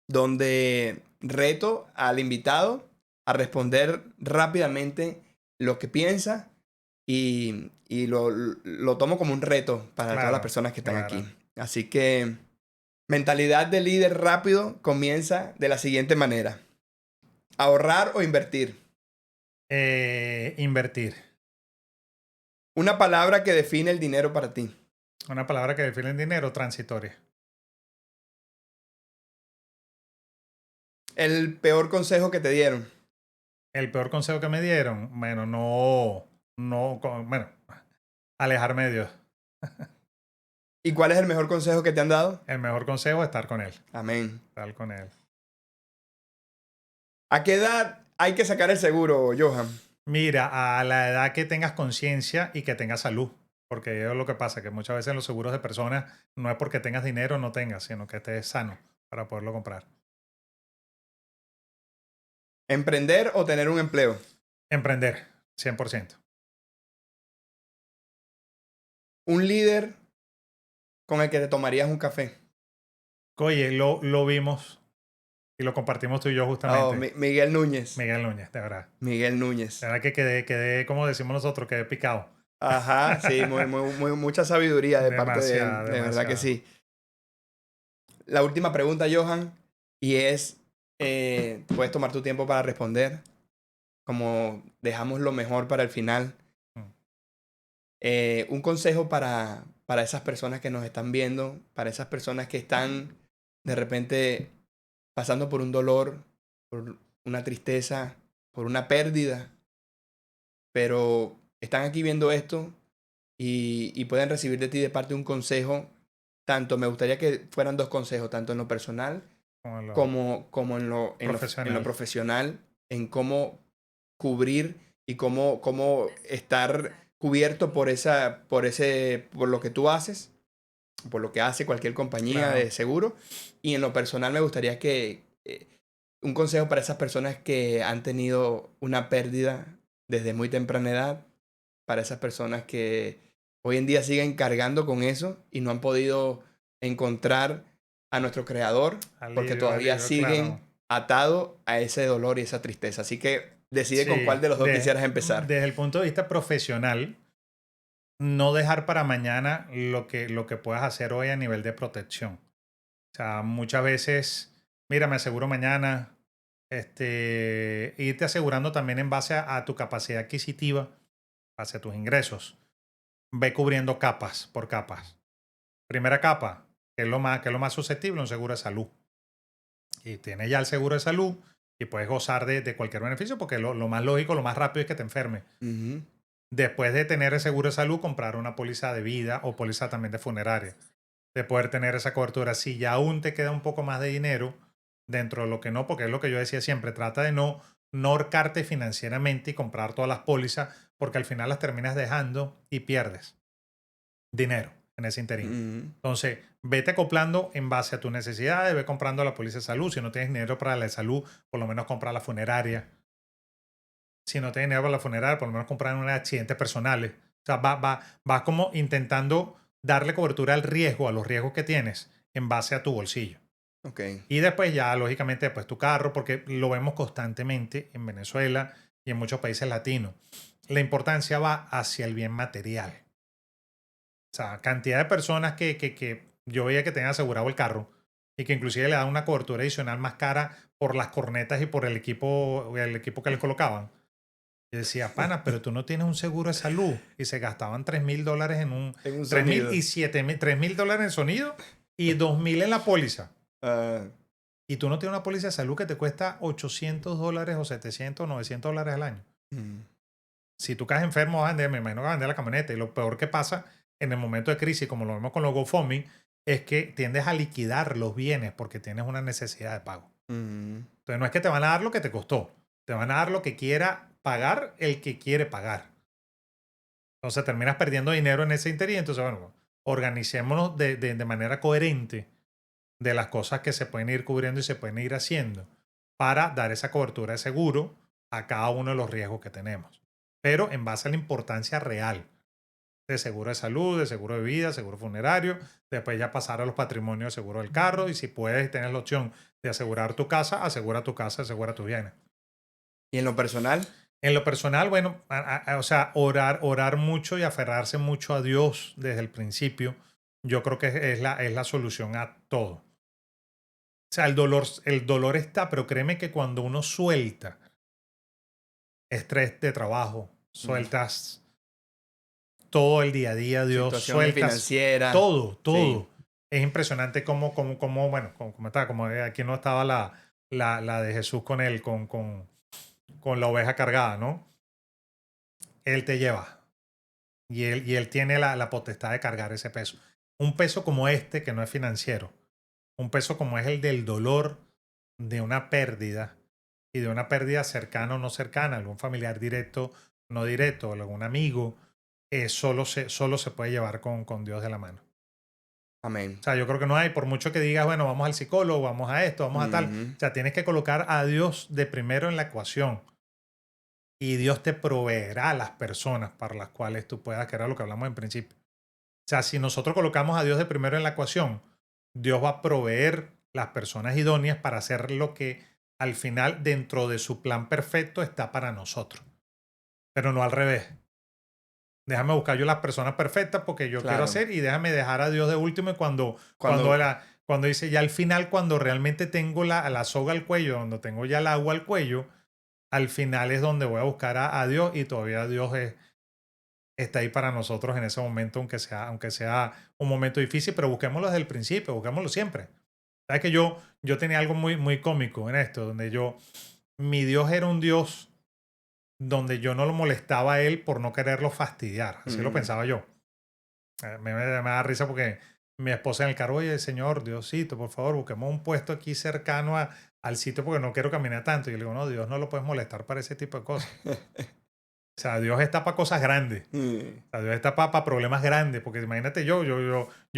donde reto al invitado a responder rápidamente lo que piensa y lo tomo como un reto para todas las Claro, personas que están aquí. claro. Así que mentalidad de líder rápido comienza de la siguiente manera. Ahorrar o invertir. Invertir. Una palabra que define el dinero para ti. Una palabra que define el dinero, transitoria. El peor consejo que te dieron. El peor consejo que me dieron, bueno, bueno, alejarme de Dios. ¿Y cuál es el mejor consejo que te han dado? El mejor consejo es estar con Él. Amén. Estar con Él. ¿A qué edad hay que sacar el seguro, Johan? Mira, a la edad que tengas conciencia y que tengas salud. Porque es lo que pasa, que muchas veces en los seguros de personas no es porque tengas dinero o no tengas, sino que estés sano para poderlo comprar. ¿Emprender o tener un empleo? Emprender, 100%. Un líder con el que te tomarías un café. Oye, lo vimos y lo compartimos tú y yo Oh, justamente. Miguel Núñez. Miguel Núñez, de verdad. Miguel De Núñez. verdad que quedé, como decimos nosotros, quedé picado. Ajá, sí, mucha sabiduría de parte de él. Demasiado, De verdad que demasiado. sí. La última pregunta, Johan, y es, puedes tomar tu tiempo para responder, como dejamos lo mejor para el final. Mm. Un consejo para esas personas que nos están viendo, para esas personas que están de repente pasando por un dolor, por una tristeza, por una pérdida, pero están aquí viendo esto y pueden recibir de ti de parte un consejo. Tanto me gustaría que fueran dos consejos, tanto en lo personal Como lo como en lo profesional. profesional, en cómo cubrir y cómo estar cubierto por lo que tú haces. por lo que hace cualquier compañía Claro. de seguro. Y en lo personal me gustaría que un consejo para esas personas que han tenido una pérdida desde muy temprana edad, para esas personas que hoy en día siguen cargando con eso y no han podido encontrar a nuestro creador porque Alivio, todavía alivio, claro. siguen atados a ese dolor y esa tristeza. Así que decide con Sí, cuál de los dos quisieras empezar. desde el punto de vista profesional, no dejar para mañana lo que puedas hacer hoy a nivel de protección. O sea, muchas veces, mira, me aseguro mañana, irte asegurando también en base a tu capacidad adquisitiva, base a tus ingresos. Ve cubriendo capas por capas. Primera capa, que es lo más susceptible, un seguro de salud. Y tienes ya el seguro de salud y puedes gozar de cualquier beneficio porque lo más lógico, lo más rápido es que te enfermes. Ujú. Después de tener el seguro de salud, comprar una póliza de vida o póliza también de funeraria. De poder tener esa cobertura. Si ya aún te queda un poco más de dinero, dentro de lo que no, porque es lo que yo decía siempre, trata de no ahorcarte financieramente y comprar todas las pólizas, porque al final las terminas dejando y pierdes dinero en ese interín. Ujú. Entonces, vete acoplando en base a tus necesidades, ve comprando la póliza de salud. Si no tienes dinero para la de salud, por lo menos compra la funeraria. Si no tienes dinero para la funeraria, por lo menos comprar un accidentes personales. O sea, vas como intentando darle cobertura al riesgo, a los riesgos que tienes, en base a tu bolsillo. Ok. Y después ya, lógicamente, después tu carro, porque lo vemos constantemente en Venezuela y en muchos países latinos. La importancia va hacia el bien material. O sea, cantidad de personas que yo veía que tenían asegurado el carro y que inclusive le daban una cobertura adicional más cara por las cornetas y por el equipo que le colocaban. Yo decía, pana, pero tú no tienes un seguro de salud. Y se gastaban $3,000 en un... En un 3,000 sonido. y 7,000, $3,000 en sonido y 2,000 en la póliza. Ah, Y tú no tienes una póliza de salud que te cuesta $800 o 700 o $900 al año. mm, Si tú caes enfermo, vas a vender, me imagino que vas a vender la camioneta. Y lo peor que pasa en el momento de crisis, como lo vemos con los GoFundMe, es que tiendes a liquidar los bienes porque tienes una necesidad de pago. mm. Entonces no es que te van a dar lo que te costó, te van a dar lo que quiera pagar el que quiere pagar. Entonces terminas perdiendo dinero en ese interín. Entonces, bueno, organicémonos de manera coherente de las cosas que se pueden ir cubriendo y se pueden ir haciendo para dar esa cobertura de seguro a cada uno de los riesgos que tenemos. Pero en base a la importancia real de seguro de salud, de seguro de vida, seguro funerario, después ya pasar a los patrimonios de seguro del carro y si puedes tener la opción de asegurar tu casa, asegura tu casa, asegura tus bienes. ¿Y en lo personal? En lo personal, bueno, o sea, orar mucho y aferrarse mucho a Dios desde el principio, yo creo que es la solución a todo. O sea, el dolor está, pero créeme que cuando uno suelta estrés de trabajo, Mm. sueltas todo el día a día, Dios, Situaciones sueltas financieras. todo, Sí. todo. Es impresionante bueno, como estaba, como aquí no estaba la de Jesús con él, con la oveja cargada, ¿no? Él te lleva y él tiene la potestad de cargar ese peso. Un peso como este, que no es financiero, un peso como es el del dolor de una pérdida y de una pérdida cercana o no cercana, algún familiar directo, no directo, algún amigo, solo se puede llevar con Dios de la mano. Amén. O sea, yo creo que no hay, por mucho que digas, bueno, vamos al psicólogo, vamos a esto, vamos a tal. Ujú. O sea, tienes que colocar a Dios de primero en la ecuación. Y Dios te proveerá las personas para las cuales tú puedas, que era lo que hablamos en principio. O sea, si nosotros colocamos a Dios de primero en la ecuación, Dios va a proveer las personas idóneas para hacer lo que al final, dentro de su plan perfecto, está para nosotros. Pero no al revés. Déjame buscar yo las personas perfectas porque yo quiero Claro. hacer y déjame dejar a Dios de último y Cuando, cuando dice ya al final, cuando realmente tengo la soga al cuello, cuando tengo ya el agua al cuello, al final es donde voy a buscar a Dios y todavía Dios está ahí para nosotros en ese momento, aunque sea un momento difícil, pero busquémoslo desde el principio, busquémoslo siempre. Sabes que yo tenía algo muy cómico en esto, donde mi Dios era un Dios donde yo no lo molestaba a él por no quererlo fastidiar. Así lo mm, pensaba yo. Me da risa porque mi esposa en el carro, oye, señor, Diosito, por favor, busquemos un puesto aquí cercano al sitio porque no quiero caminar tanto. Y yo le digo, no, Dios no lo puedes molestar para ese tipo de cosas. O sea, Dios está para cosas grandes. O sea, Dios está para problemas grandes. Porque imagínate yo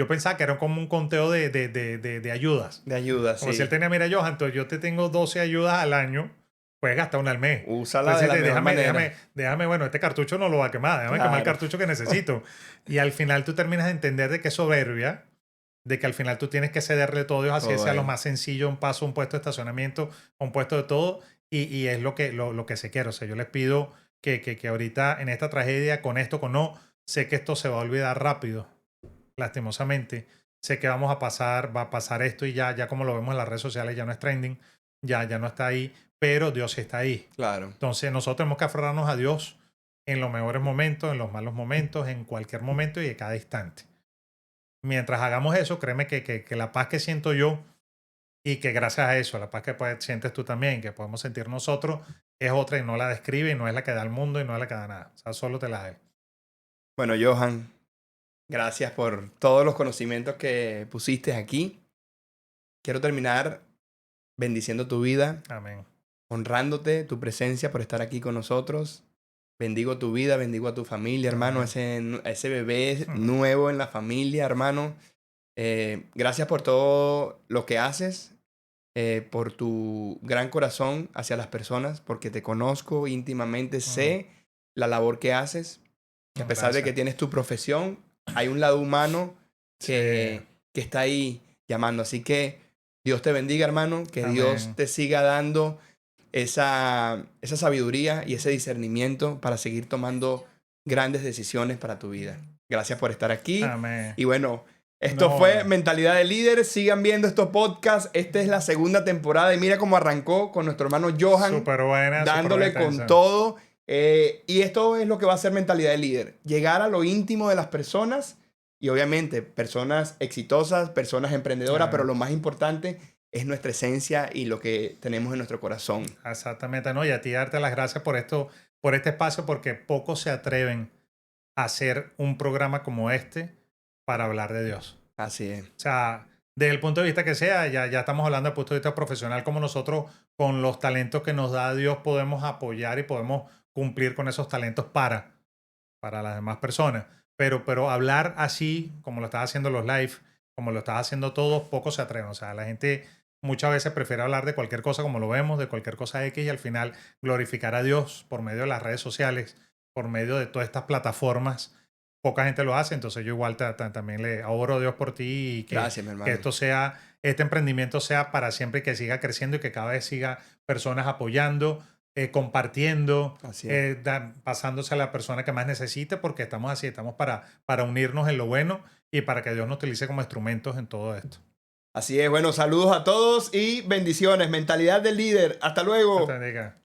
pensaba que era como un conteo de ayudas. De ayuda, Como sí. si él tenía, mira, Johan, entonces yo te tengo 12 ayudas al año, puedes gastar una al mes. Úsala de la mejor manera. Déjame, bueno, este cartucho no lo va a quemar, déjame quemar el cartucho que necesito. Y al final tú terminas de entender de que es soberbia, de que al final tú tienes que cederle todo a Dios, así sea lo más sencillo, un paso, un puesto de estacionamiento, un puesto de todo, y es lo que se quiere. O sea, yo les pido que ahorita en esta tragedia, con esto, con no, sé que esto se va a olvidar rápido, lastimosamente. Sé que va a pasar esto y ya como lo vemos en las redes sociales, ya no es trending, ya no está ahí, pero Dios está ahí. Claro. Entonces nosotros tenemos que aferrarnos a Dios en los mejores momentos, en los malos momentos, en cualquier momento y de cada instante. Mientras hagamos eso, créeme que la paz que siento yo y que gracias a eso, la paz que sientes tú también, que podemos sentir nosotros, es otra y no la describe y no es la que da el mundo y no es la que da nada. O sea, solo te la da. Bueno, Johan, gracias por todos los conocimientos que pusiste aquí. Quiero terminar bendiciendo tu vida. Amén. Honrándote, tu presencia por estar aquí con nosotros. Bendigo tu vida, bendigo a tu familia, hermano, ese bebé nuevo en la familia, hermano. Gracias por todo lo que haces, por tu gran corazón hacia las personas, porque te conozco íntimamente, sé la labor que haces. Que a pesar de que tienes tu profesión, hay un lado humano que está ahí llamando. Así que Dios te bendiga, hermano, que Amén. Dios te siga dando esa sabiduría y ese discernimiento para seguir tomando grandes decisiones para tu vida. Gracias por estar aquí. Amén. Y bueno, esto fue Mentalidad de Líder. Sigan viendo estos podcasts. Esta es la segunda temporada y mira cómo arrancó con nuestro hermano Johan. Súper buena. Dándole con todo. Y esto es lo que va a ser Mentalidad de Líder. Llegar a lo íntimo de las personas y obviamente personas exitosas, personas emprendedoras, pero lo más importante es nuestra esencia y lo que tenemos en nuestro corazón. Exactamente, ¿no? Y a ti darte las gracias por esto, por este espacio, porque pocos se atreven a hacer un programa como este para hablar de Dios. Así es. O sea, desde el punto de vista que sea, ya estamos hablando desde el punto de vista profesional, como nosotros con los talentos que nos da Dios podemos apoyar y podemos cumplir con esos talentos para las demás personas. Pero hablar así, como lo estás haciendo los live, como lo estás haciendo todos, pocos se atreven. O sea, la gente muchas veces prefiere hablar de cualquier cosa como lo vemos, de cualquier cosa X y al final glorificar a Dios por medio de las redes sociales, por medio de todas estas plataformas. Poca gente lo hace, entonces yo igual también le oro a Dios por ti y que, gracias, mi hermano. Que este emprendimiento sea para siempre y que siga creciendo y que cada vez siga personas apoyando, compartiendo, pasándose a la persona que más necesite, porque estamos así, estamos para unirnos en lo bueno y para que Dios nos utilice como instrumentos en todo esto. Así es, bueno, saludos a todos y bendiciones. Mentalidad del Líder. Hasta luego. Hasta